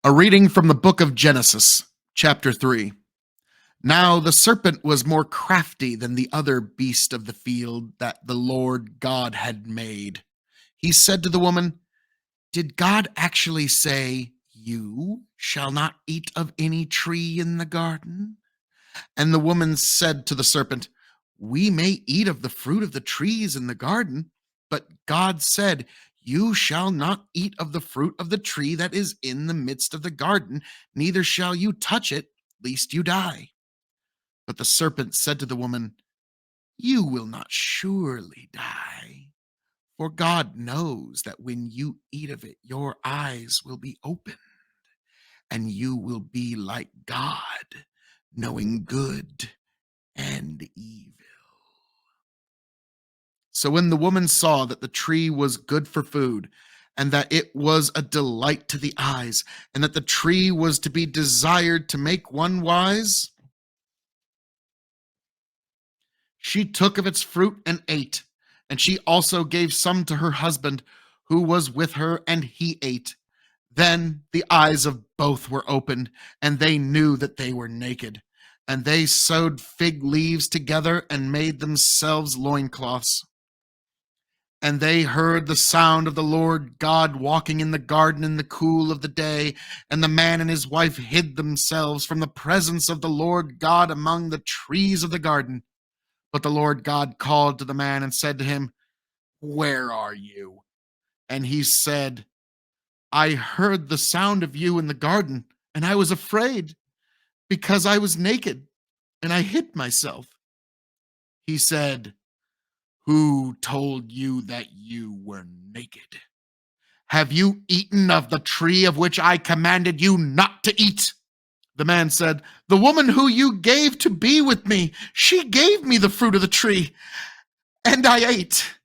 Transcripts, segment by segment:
A reading from the book of Genesis, chapter 3. Now the serpent was more crafty than the other beast of the field that the Lord God had made. He said to the woman, "Did God actually say, 'You shall not eat of any tree in the garden?'" And the woman said to the serpent, "We may eat of the fruit of the trees in the garden, but God said, 'You shall not eat of the fruit of the tree that is in the midst of the garden, neither shall you touch it, lest you die.'" But the serpent said to the woman, "You will not surely die, for God knows that when you eat of it, your eyes will be opened, and you will be like God, knowing good and evil." So when the woman saw that the tree was good for food, and that it was a delight to the eyes, and that the tree was to be desired to make one wise, she took of its fruit and ate, and she also gave some to her husband who was with her, and he ate. Then the eyes of both were opened, and they knew that they were naked. And they sewed fig leaves together and made themselves loincloths. And they heard the sound of the Lord God walking in the garden in the cool of the day. And the man and his wife hid themselves from the presence of the Lord God among the trees of the garden. But the Lord God called to the man and said to him, "Where are you?" And he said, "I heard the sound of you in the garden, and I was afraid because I was naked, and I hid myself." He said, "Who told you that you were naked? Have you eaten of the tree of which I commanded you not to eat?" The man said, "The woman who you gave to be with me, she gave me the fruit of the tree, and I ate."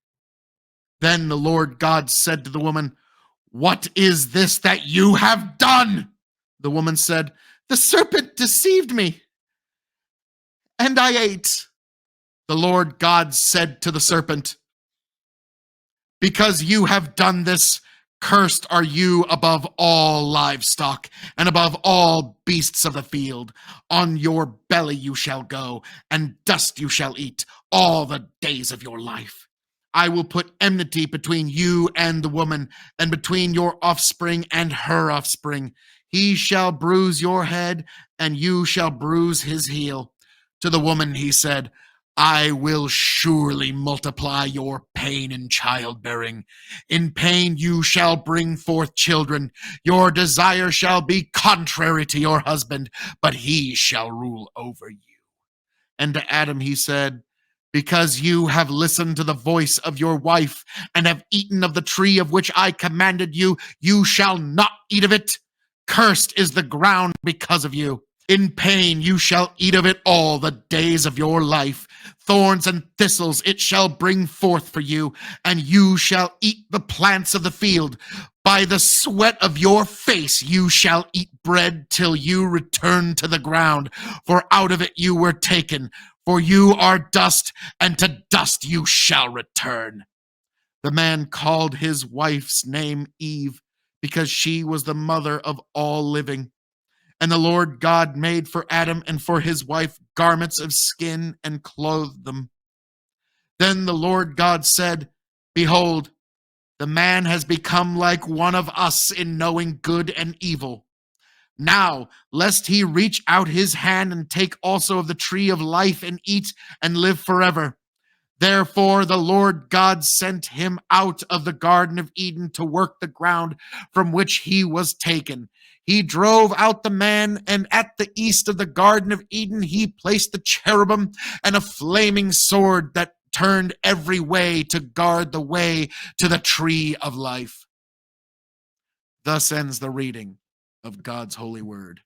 Then the Lord God said to the woman, "What is this that you have done?" The woman said, "The serpent deceived me, and I ate." The Lord God said to the serpent, "Because you have done this, cursed are you above all livestock and above all beasts of the field. On your belly you shall go, and dust you shall eat all the days of your life. I will put enmity between you and the woman, and between your offspring and her offspring. He shall bruise your head, and you shall bruise his heel." To the woman he said, "I will surely multiply your pain in childbearing. In pain you shall bring forth children. Your desire shall be contrary to your husband, but he shall rule over you." And to Adam he said, "Because you have listened to the voice of your wife and have eaten of the tree of which I commanded you, you shall not eat of it. Cursed is the ground because of you. In pain you shall eat of it all the days of your life. Thorns and thistles it shall bring forth for you, and you shall eat the plants of the field. By the sweat of your face you shall eat bread till you return to the ground, for out of it you were taken. For you are dust, and to dust you shall return. The man called his wife's name Eve, because she was the mother of all living. And the Lord God made for Adam and for his wife garments of skin and clothed them. Then the Lord God said, "Behold, the man has become like one of us in knowing good and evil. Now, lest he reach out his hand and take also of the tree of life and eat and live forever." Therefore the Lord God sent him out of the Garden of Eden to work the ground from which he was taken. He drove out the man, and at the east of the Garden of Eden he placed the cherubim and a flaming sword that turned every way to guard the way to the tree of life. Thus ends the reading of God's holy word.